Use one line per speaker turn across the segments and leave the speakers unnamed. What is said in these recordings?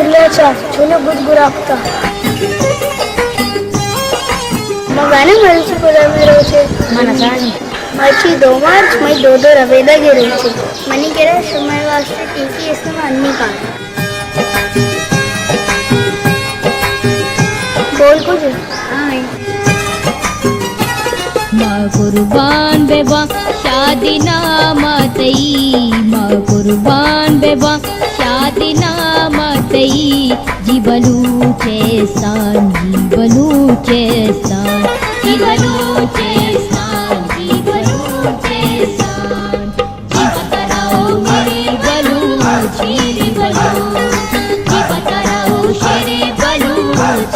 पिल्ल्याचा चुलू गुदगुरापता मगाने मरीची गुलाबी रोचे मनसानी मची 2 मार्च मई 2 रवेदा गिरेचे मनी केरा समय वास्ते टीकी इसमें अन्नी का बोल कुछ
माँ कुर्बान बेबा शादी नामतई माँ कुर्बान बेबा शादी नामतई जीवलू चेस्तान जीवलू चेस्तान जीवलू चेस्तान जीवलू चेस्तान जीवतराओ मेरे बलू चीरी बलू जीवतराओ शेरे बलू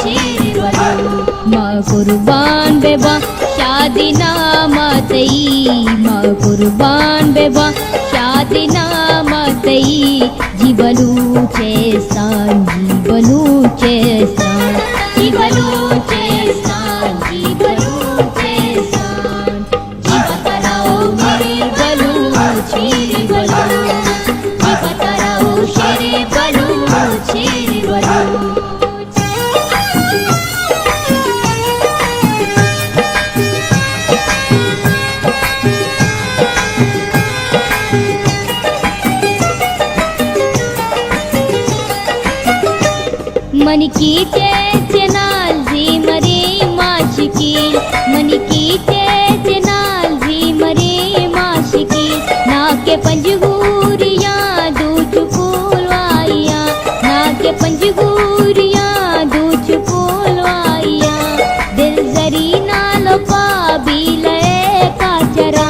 चीरी बलू माँ कुर्बान बेबा शादी नामतई माँ कुर्बान बेबा शादी नामतई जीवलू चेस्तान जीवलू चेस्तान जीवलू चेस्तान जीवलू चेस्तान जीवतराओ मेरे बलू चीरी बलू जीवतराओ शेरे बलू चीरी बलू मन की चेचनाल जी मरे माशिकील मन की चेचनाल जी मरे माशिकील नाके पंजगूरिया दूच फूलवाइया नाके पंजगूरिया दूच फूलवाइया दिल जरी नाल पाबी ले काचरा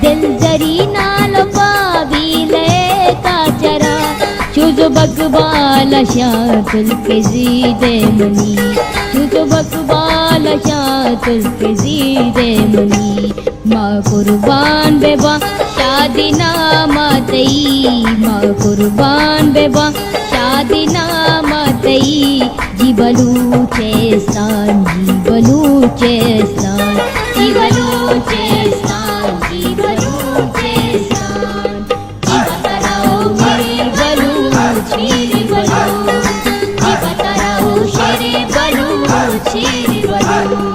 दिल जरी नाल पाबी ले काचरा चुजो बकबाला शातुल के जीदे मनी चुजो बकबाला शातुल के जीदे मनी माँ कुर्बान बेबा शादी नामतई माँ कुर्बान बेबा शादी नामतई जीवलू चेस्तान जीवलू चेस्तान जीवलू चेस्तान जीवलू चेस्तान जीवतराओ मेरे बलू चीरी बलू जीवतराओ शेरे बलू चीरी बलू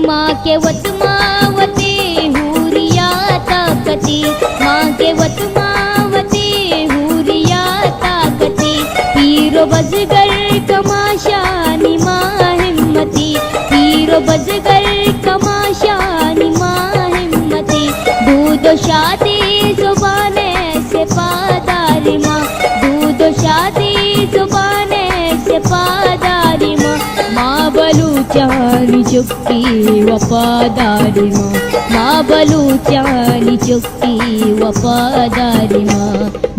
माँ के वत मावते हुरिया ताकती माँ के वत मावते हुरिया ताकती पीरो बजगर कमाशानी माँ हिम्मती पीरो बजगर कमाशानी माँ हिम्मती दूध शादी जुबाने से पादारी माँ दूध शादी जुबाने से पादारी माँ माँ बलू चानी चुक्की वफादारी माँ बलू चानी चुक्की वफादारी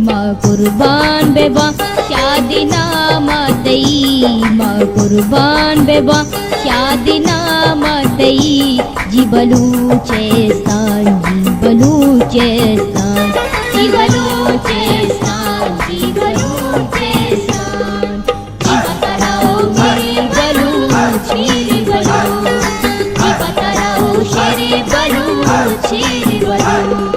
माँ कुर्बान बेबा शादी नामतई माँ कुर्बान बेबा शादी नामतई जीवलू चेस्तान जीवलू चेस्तान जीवलू चेस्तान जीवलू चेस्तान जीवतराओ मेरे बलू चीरी बलू जीवतराओ शेरे बलू चीरी बलू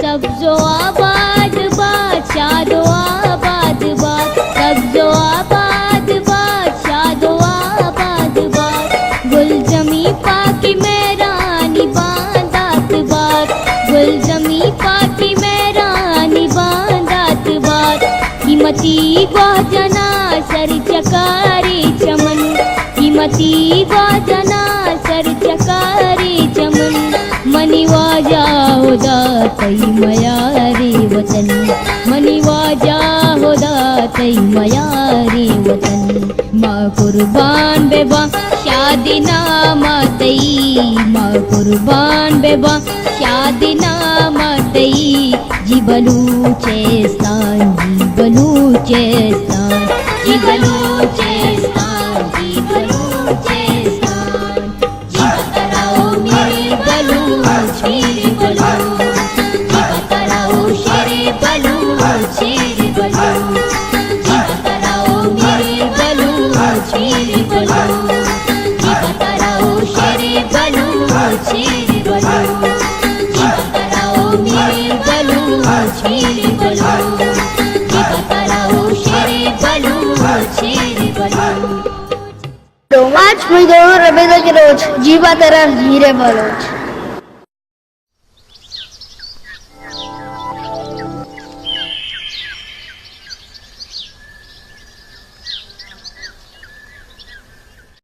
सब जो आबाद बादशाह दो आबाद बाद सब जो आबाद बादशाह दो आबाद बाद गुल जमी पाकी में रानी बांदात बाद गुल जमी पाकी में रानी बांदात बाद कीमती ग्वाजना सर चकारी चमन कीमती ग्वाजना सर चकारी चमन मनीवाजा होदा तई मया रे वतन मनीवाजा होदा तई मया रे वतन माँ कुर्बान बेबा शादी नामातई माँ कुर्बान बेबा शादी नामातई जीवलू चेस्तान जीवलू चेस्तान जीवलू चेस्तान जीवलू चेस्तान जीवतराओ मेरे बलू शेर बलू जीवतराओ शेर बलू शेर बलू जीवतराओ मेरे बलू शेर बलू जीवतराओ शेर बलू शेर बलू जीवतराओ मेरे बलू शेर बलू जीवतराओ शेर बलू शेर बलू
2 मार्च मई 2022 के रोज जीवा तरह हीरे बलोच।